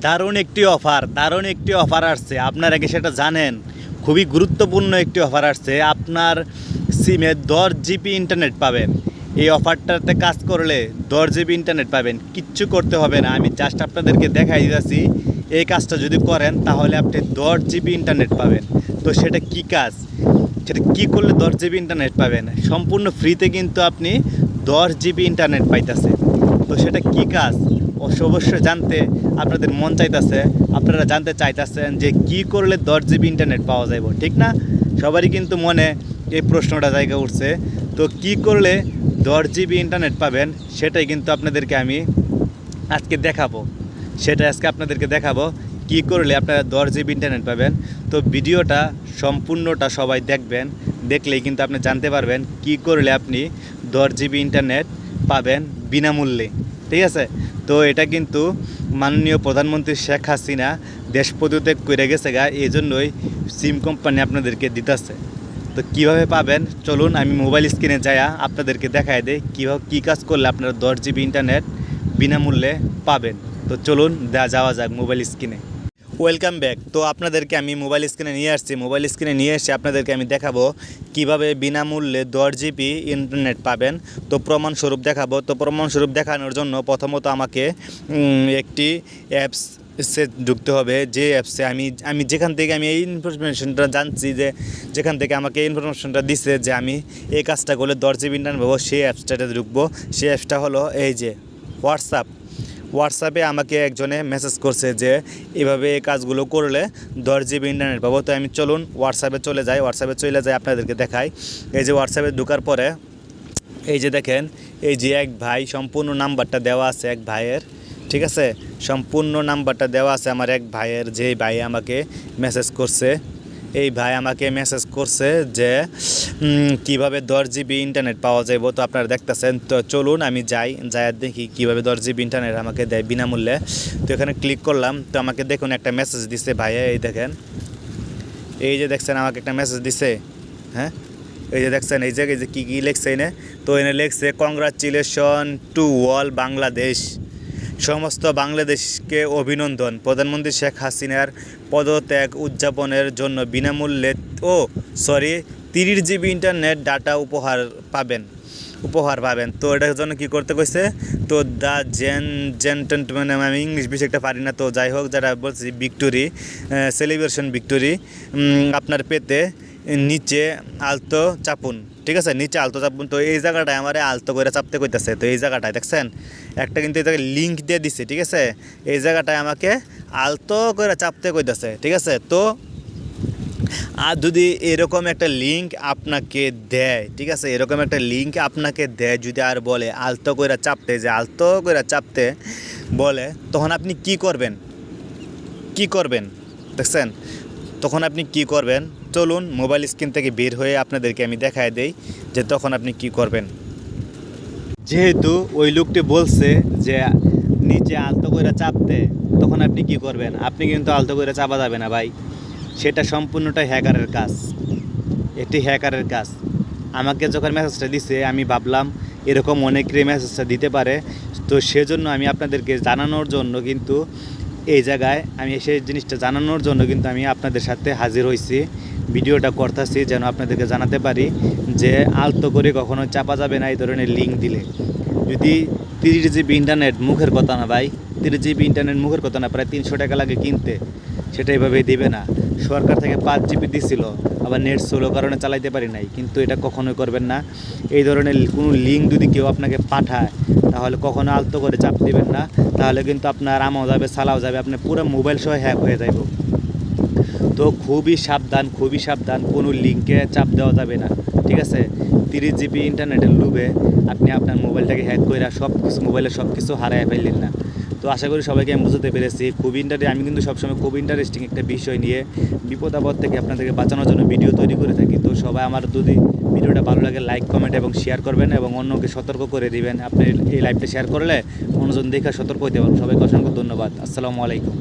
দারুণ একটি অফার আসছে। আপনারা কি সেটা জানেন? খুবই গুরুত্বপূর্ণ একটি অফার আসছে। আপনার সিমে 10 জিবি ইন্টারনেট পাবেন। এই অফারটাতে কাজ করলে 10 জিবি ইন্টারনেট পাবেন, কিচ্ছু করতে হবে না। আমি জাস্ট আপনাদেরকে দেখাই দিয়েছি। এই কাজটা যদি করেন তাহলে আপনি 10 জিবি ইন্টারনেট পাবেন। তো সেটা কি কাজ, সেটা কী করলে 10 জিবি ইন্টারনেট পাবেন? সম্পূর্ণ ফ্রিতে কিন্তু আপনি 10 জিবি ইন্টারনেট পাইতেছেন। তো সেটা কি কাজ অবশ্যই জানতে আপনাদের মন চাইতেছে, আপনারা জানতে চাইতেছেন যে কি করলে 10 জিবি ইন্টারনেট পাওয়া যাবে, ঠিক না? সবারই কিন্তু মনে এই প্রশ্নটা জায়গা উঠছে। তো কি করলে 10 জিবি ইন্টারনেট পাবেন সেটাই কিন্তু আপনাদেরকে আমি আজকে দেখাবো। আপনাদেরকে দেখাবো কি করলে আপনারা 10 জিবি ইন্টারনেট পাবেন। তো ভিডিওটা সম্পূর্ণটা সবাই দেখবেন, দেখলেই কিন্তু আপনি জানতে পারবেন কি করলে আপনি 10 জিবি ইন্টারনেট পাবেন বিনামূল্যে, ঠিক আছে? তো এটা কিন্তু মাননীয় প্রধানমন্ত্রী শেখ হাসিনা দেশ পদত্যাগ করে গেছে এই জন্যই সিম কোম্পানি আপনাদেরকে দিতেছে। তো কীভাবে পাবেন চলুন আমি মোবাইল স্ক্রিনে যাইয়া আপনাদেরকে দেখাই দেই কীভাবে কী কাজ করলে আপনারা 10 জিবি ইন্টারনেট বিনামূল্যে পাবেন। তো চলুন যাওয়া যাক মোবাইল স্ক্রিনে। Welcome back. তো আপনাদেরকে আমি মোবাইল স্ক্রিনে নিয়ে এসে আপনাদেরকে আমি দেখাবো কিভাবে বিনামূল্যে 10 জিবি ইন্টারনেট পাবেন। তো প্রমাণস্বরূপ দেখাবো। তো প্রমাণস্বরূপ দেখানোর জন্য প্রথমত আমাকে একটি অ্যাপস ঢুকতে হবে। যে অ্যাপসে আমি যেখান থেকে আমি এই ইনফরমেশনটা জানছি, যেখান থেকে আমাকে এই ইনফরমেশনটা দিছে যে আমি এই কাজটা করলে 10 জিবি ইন্টারনেট পাবো, সেই অ্যাপসটাতে ঢুকবো। সেই অ্যাপসটা হলো এই যে হোয়াটসঅ্যাপে আমাকে একজনে মেসেজ করছে যে এভাবে এই কাজগুলো করলে 10 জিবি ইন্টারনেট পাবো। তো আমি চলুন হোয়াটসঅ্যাপে চলে যাই আপনাদেরকে দেখাই। এই যে হোয়াটসঅ্যাপে ঢোকার পরে এই যে দেখেন, এই যে এক ভাই সম্পূর্ণ নাম্বারটা দেওয়া আছে এক ভাইয়ের, ঠিক আছে? সম্পূর্ণ নাম্বারটা দেওয়া আছে আমার এক ভাইয়ের, যেই ভাই আমাকে মেসেজ করছে। এই ভাই আমাকে মেসেজ করছে যে কিভাবে 10 জিবি ইন্টারনেট পাওয়া যাবে। তো আপনারা দেখতেছেন। তো চলুন আমি যাই দেখি কীভাবে 10 জিবি ইন্টারনেট আমাকে দেয় বিনামূল্যে। তো এখানে ক্লিক করলাম। তো আমাকে দেখুন একটা মেসেজ দিছে ভাইয়া, এই দেখেন, এই যে দেখছেন আমাকে একটা মেসেজ দিছে। হ্যাঁ, এই যে দেখছেন, এই জায়গায় যে কী লিখছে এনে, তো এনে লিখছে কংগ্রাচুলেশন টু অল বাংলাদেশ, সমস্ত বাংলাদেশকে অভিনন্দন। প্রধানমন্ত্রী শেখ হাসিনার পদত্যাগ উদযাপনের জন্য বিনামূল্যে 30 জিবি ইন্টারনেট ডাটা উপহার পাবেন। তো এটার জন্য কী করতে কইছে, তো দ্য জেন্টলম্যান, আমি ইংলিশ বেশি একটা পারি না, তো যাই হোক, যারা বলছি ভিক্টোরি সেলিব্রেশন ভিক্টোরি আপনার পেতে নিচে আলতো চাপুন, ঠিক আছে? নিচে আলতো চাপুন। তো এই জায়গাটায় আমার আলতো করে চাপতে কইতেছে। তো এই জায়গাটায় দেখছেন একটা কিন্তু এই জায়গায় লিঙ্ক দিয়ে দিছে, ঠিক আছে? এই জায়গাটায় আমাকে আলতো করে চাপতে কইতেছে, ঠিক আছে? তো আর যদি এরকম একটা লিঙ্ক আপনাকে দেয়, ঠিক আছে, এরকম একটা লিঙ্ক আপনাকে দেয় যদি আর বলে আলতো করে চাপতে বলে, তখন আপনি কি করবেন দেখছেন? তখন আপনি কি করবেন চলুন মোবাইল স্ক্রিন থেকে বের হয়ে আপনাদেরকে আমি দেখায় দেই যে তখন আপনি কি করবেন। যেহেতু ওই লোকটি বলছে যে নিচে আলতো করে চাপতে, তখন আপনি কি করবেন? আপনি কিন্তু আলতো করে চাপা যাবে না ভাই, সেটা সম্পূর্ণটাই হ্যাকারের কাজ। এটি হ্যাকারের কাজ। আমাকে যখন মেসেজটা দিছে আমি ভাবলাম এরকম অনেকেরই মেসেজটা দিতে পারে। তো সেজন্য আমি আপনাদেরকে জানানোর জন্য কিন্তু এই জায়গায় আমি সেই জিনিসটা জানানোর জন্য কিন্তু আমি আপনাদের সাথে হাজির হয়েছি, ভিডিওটা করতেছি যেন আপনাদেরকে জানাতে পারি যে আলতো করে কখনো চাপা যাবে না এই ধরনের লিঙ্ক দিলে। যদি 30 জিবি ইন্টারনেট মুখের কথা না ভাই, 30 জিবি ইন্টারনেট মুখের কথা না, প্রায় 300 টাকা লাগে কিনতে, সেটা এইভাবেই দেবে না। সরকার থেকে 5 জিবি দিছিল, আবার নেট স্লো কারণে চালাইতে পারি নাই, কিন্তু এটা কখনোই করবেন না। এই ধরনের কোনো লিঙ্ক যদি কেউ আপনাকে পাঠায় তাহলে কখনো আলতো করে চাপ দেবেন না, তাহলে কিন্তু আপনার আমও যাবে সালাও যাবে, আপনার পুরো মোবাইল সহ হ্যাক হয়ে যাবে। তো খুবই সাবধান, কোনো লিঙ্কে চাপ দেওয়া যাবে না, ঠিক আছে? 30 জিবি ইন্টারনেটের লোভে আপনি আপনার মোবাইলটাকে হ্যাক করে মোবাইলের সব কিছু হারায় ফেললেন না। তো আশা করি সবাইকে আমি বুঝতে পেরেছি। আমি কিন্তু সবসময় খুব ইন্টারেস্টিং একটা বিষয় নিয়ে বিপদ আপদ থেকে আপনাদেরকে বাঁচানোর জন্য ভিডিও তৈরি করে থাকি। তো সবাই আমার যদি ভিডিওটা ভালো লাগে লাইক কমেন্ট এবং শেয়ার করবেন এবং অন্যকে সতর্ক করে দিবেন। আপনি এই লাইভটা শেয়ার করলে অন্যজন দেখে সতর্ক হতে পারবেন। সবাইকে অসংখ্য ধন্যবাদ। আসসালামু আলাইকুম।